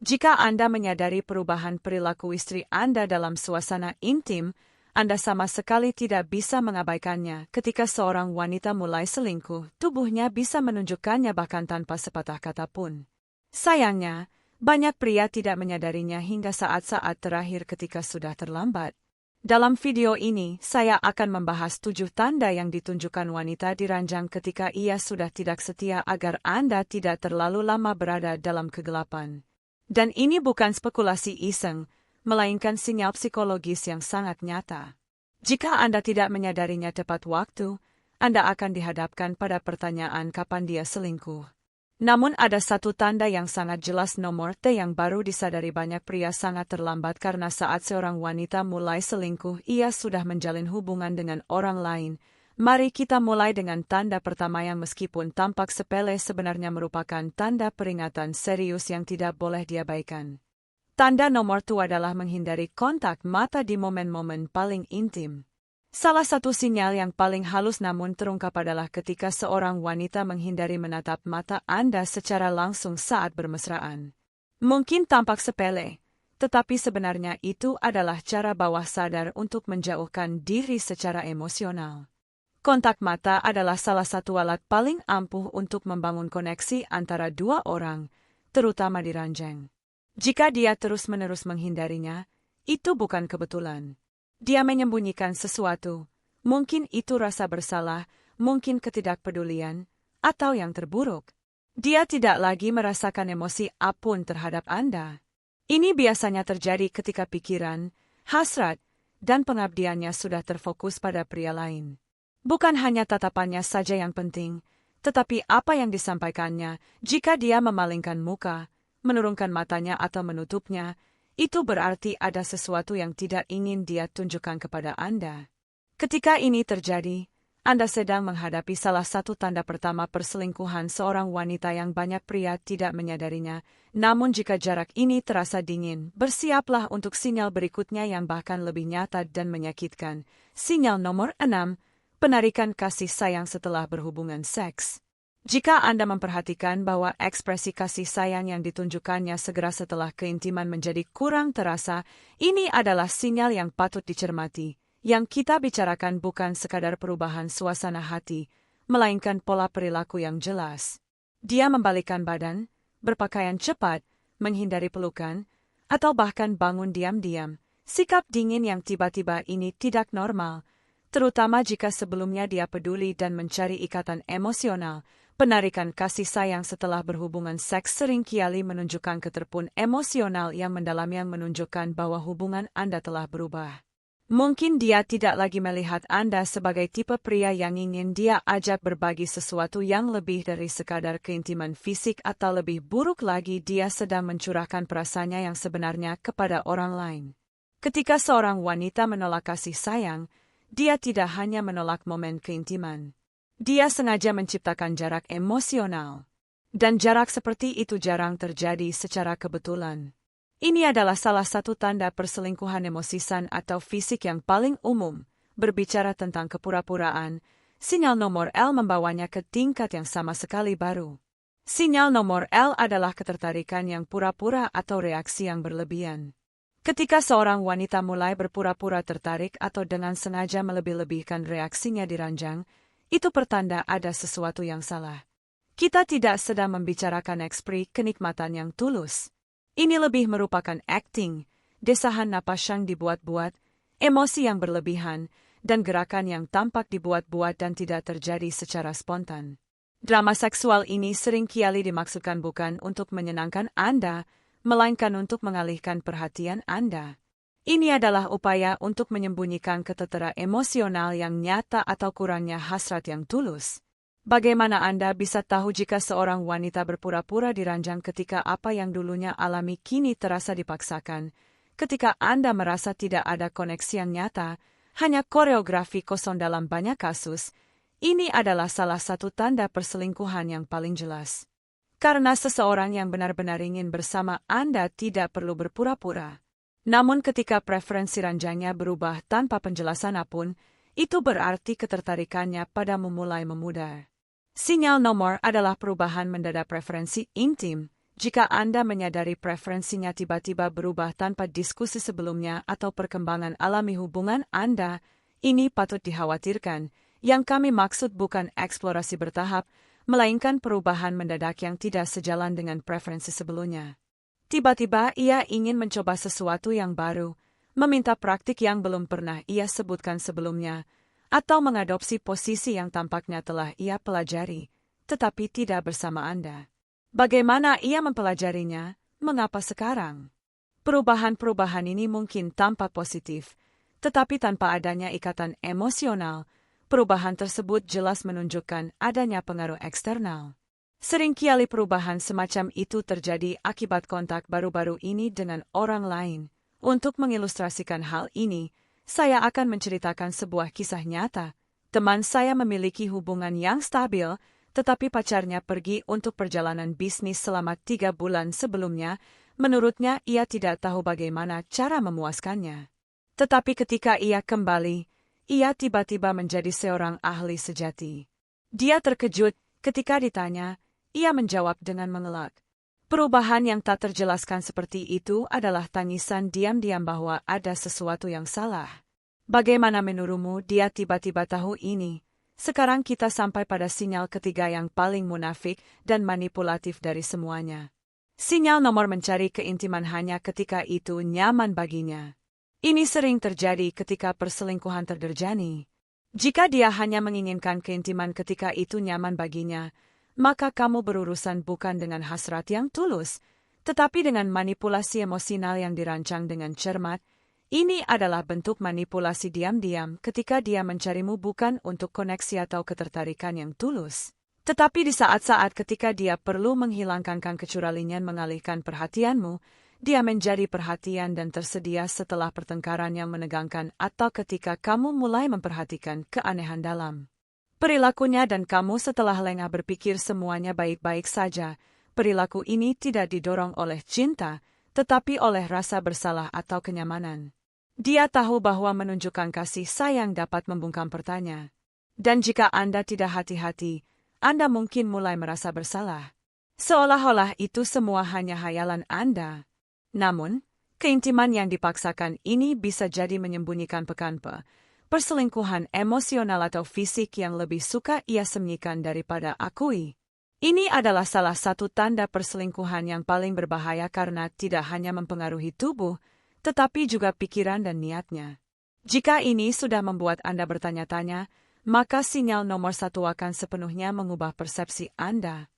Jika Anda menyadari perubahan perilaku istri Anda dalam suasana intim, Anda sama sekali tidak bisa mengabaikannya. Ketika seorang wanita mulai selingkuh, tubuhnya bisa menunjukkannya bahkan tanpa sepatah kata pun. Sayangnya, banyak pria tidak menyadarinya hingga saat-saat terakhir ketika sudah terlambat. Dalam video ini, saya akan membahas 7 tanda yang ditunjukkan wanita di ranjang ketika ia sudah tidak setia agar Anda tidak terlalu lama berada dalam kegelapan. Dan ini bukan spekulasi iseng, melainkan sinyal psikologis yang sangat nyata. Jika Anda tidak menyadarinya tepat waktu, Anda akan dihadapkan pada pertanyaan kapan dia selingkuh. Namun ada satu tanda yang sangat jelas nomor T yang baru disadari banyak pria sangat terlambat karena saat seorang wanita mulai selingkuh, ia sudah menjalin hubungan dengan orang lain. Mari kita mulai dengan tanda pertama yang meskipun tampak sepele sebenarnya merupakan tanda peringatan serius yang tidak boleh diabaikan. Tanda nomor 2 adalah menghindari kontak mata di momen-momen paling intim. Salah satu sinyal yang paling halus namun terungkap adalah ketika seorang wanita menghindari menatap mata Anda secara langsung saat bermesraan. Mungkin tampak sepele, tetapi sebenarnya itu adalah cara bawah sadar untuk menjauhkan diri secara emosional. Kontak mata adalah salah satu alat paling ampuh untuk membangun koneksi antara dua orang, terutama di ranjang. Jika dia terus-menerus menghindarinya, itu bukan kebetulan. Dia menyembunyikan sesuatu, mungkin itu rasa bersalah, mungkin ketidakpedulian, atau yang terburuk. Dia tidak lagi merasakan emosi apapun terhadap Anda. Ini biasanya terjadi ketika pikiran, hasrat, dan pengabdiannya sudah terfokus pada pria lain. Bukan hanya tatapannya saja yang penting, tetapi apa yang disampaikannya. Jika dia memalingkan muka, menurunkan matanya atau menutupnya, itu berarti ada sesuatu yang tidak ingin dia tunjukkan kepada Anda. Ketika ini terjadi, Anda sedang menghadapi salah satu tanda pertama perselingkuhan seorang wanita yang banyak pria tidak menyadarinya. Namun jika jarak ini terasa dingin, bersiaplah untuk sinyal berikutnya yang bahkan lebih nyata dan menyakitkan. Sinyal nomor 6. Penarikan kasih sayang setelah berhubungan seks. Jika Anda memperhatikan bahwa ekspresi kasih sayang yang ditunjukkannya segera setelah keintiman menjadi kurang terasa, ini adalah sinyal yang patut dicermati. Yang kita bicarakan bukan sekadar perubahan suasana hati, melainkan pola perilaku yang jelas. Dia membalikkan badan, berpakaian cepat, menghindari pelukan, atau bahkan bangun diam-diam. Sikap dingin yang tiba-tiba ini tidak normal, terutama jika sebelumnya dia peduli dan mencari ikatan emosional. Penarikan kasih sayang setelah berhubungan seks seringkali menunjukkan keterpun emosional yang mendalam yang menunjukkan bahwa hubungan Anda telah berubah. Mungkin dia tidak lagi melihat Anda sebagai tipe pria yang ingin dia ajak berbagi sesuatu yang lebih dari sekadar keintiman fisik atau lebih buruk lagi dia sedang mencurahkan perasaannya yang sebenarnya kepada orang lain. Ketika seorang wanita menolak kasih sayang, dia tidak hanya menolak momen keintiman. Dia sengaja menciptakan jarak emosional. Dan jarak seperti itu jarang terjadi secara kebetulan. Ini adalah salah satu tanda perselingkuhan emosisan atau fisik yang paling umum. Berbicara tentang kepura-puraan, sinyal nomor L membawanya ke tingkat yang sama sekali baru. Sinyal nomor L adalah ketertarikan yang pura-pura atau reaksi yang berlebihan. Ketika seorang wanita mulai berpura-pura tertarik atau dengan sengaja melebih-lebihkan reaksinya di ranjang, itu pertanda ada sesuatu yang salah. Kita tidak sedang membicarakan ekspresi kenikmatan yang tulus. Ini lebih merupakan acting, desahan napas yang dibuat-buat, emosi yang berlebihan, dan gerakan yang tampak dibuat-buat dan tidak terjadi secara spontan. Drama seksual ini seringkali dimaksudkan bukan untuk menyenangkan Anda, melainkan untuk mengalihkan perhatian Anda. Ini adalah upaya untuk menyembunyikan keteteran emosional yang nyata atau kurangnya hasrat yang tulus. Bagaimana Anda bisa tahu jika seorang wanita berpura-pura di ranjang ketika apa yang dulunya alami kini terasa dipaksakan? Ketika Anda merasa tidak ada koneksi yang nyata, hanya koreografi kosong dalam banyak kasus, ini adalah salah satu tanda perselingkuhan yang paling jelas. Karena seseorang yang benar-benar ingin bersama Anda tidak perlu berpura-pura. Namun ketika preferensi ranjangnya berubah tanpa penjelasan apapun, itu berarti ketertarikannya padamu mulai memudar. Sinyal nomor adalah perubahan mendadak preferensi intim, Jika Anda menyadari preferensinya tiba-tiba berubah tanpa diskusi sebelumnya atau perkembangan alami hubungan Anda, ini patut dikhawatirkan. Yang kami maksud bukan eksplorasi bertahap, melainkan perubahan mendadak yang tidak sejalan dengan preferensi sebelumnya. Tiba-tiba ia ingin mencoba sesuatu yang baru, meminta praktik yang belum pernah ia sebutkan sebelumnya, atau mengadopsi posisi yang tampaknya telah ia pelajari, tetapi tidak bersama Anda. Bagaimana ia mempelajarinya? Mengapa sekarang? Perubahan-perubahan ini mungkin tampak positif, tetapi tanpa adanya ikatan emosional, perubahan tersebut jelas menunjukkan adanya pengaruh eksternal. Seringkali perubahan semacam itu terjadi akibat kontak baru-baru ini dengan orang lain. Untuk mengilustrasikan hal ini, saya akan menceritakan sebuah kisah nyata. Teman saya memiliki hubungan yang stabil, tetapi pacarnya pergi untuk perjalanan bisnis selama 3 bulan sebelumnya. Menurutnya ia tidak tahu bagaimana cara memuaskannya. Tetapi ketika ia kembali, ia tiba-tiba menjadi seorang ahli sejati. Dia terkejut ketika ditanya, ia menjawab dengan mengelak. Perubahan yang tak terjelaskan seperti itu adalah tangisan diam-diam bahwa ada sesuatu yang salah. Bagaimana menurutmu dia tiba-tiba tahu ini? Sekarang kita sampai pada sinyal ketiga yang paling munafik dan manipulatif dari semuanya. Sinyal nomor mencari keintiman hanya ketika itu nyaman baginya. Ini sering terjadi ketika perselingkuhan terjadi. Jika dia hanya menginginkan keintiman ketika itu nyaman baginya, maka kamu berurusan bukan dengan hasrat yang tulus, tetapi dengan manipulasi emosional yang dirancang dengan cermat. Ini adalah bentuk manipulasi diam-diam ketika dia mencarimu bukan untuk koneksi atau ketertarikan yang tulus, tetapi di saat-saat ketika dia perlu menghilangkan kecuralingan mengalihkan perhatianmu, dia menjadi perhatian dan tersedia setelah pertengkaran yang menegangkan atau ketika kamu mulai memperhatikan keanehan dalam perilakunya dan kamu setelah lengah berpikir semuanya baik-baik saja. Perilaku ini tidak didorong oleh cinta, tetapi oleh rasa bersalah atau kenyamanan. Dia tahu bahwa menunjukkan kasih sayang dapat membungkam pertanyaan. Dan jika Anda tidak hati-hati, Anda mungkin mulai merasa bersalah. Seolah-olah itu semua hanya hayalan Anda. Namun, keintiman yang dipaksakan ini bisa jadi menyembunyikan perselingkuhan emosional atau fisik yang lebih suka ia sembunyikan daripada akui. Ini adalah salah satu tanda perselingkuhan yang paling berbahaya karena tidak hanya mempengaruhi tubuh, tetapi juga pikiran dan niatnya. Jika ini sudah membuat Anda bertanya-tanya, maka sinyal nomor 1 akan sepenuhnya mengubah persepsi Anda.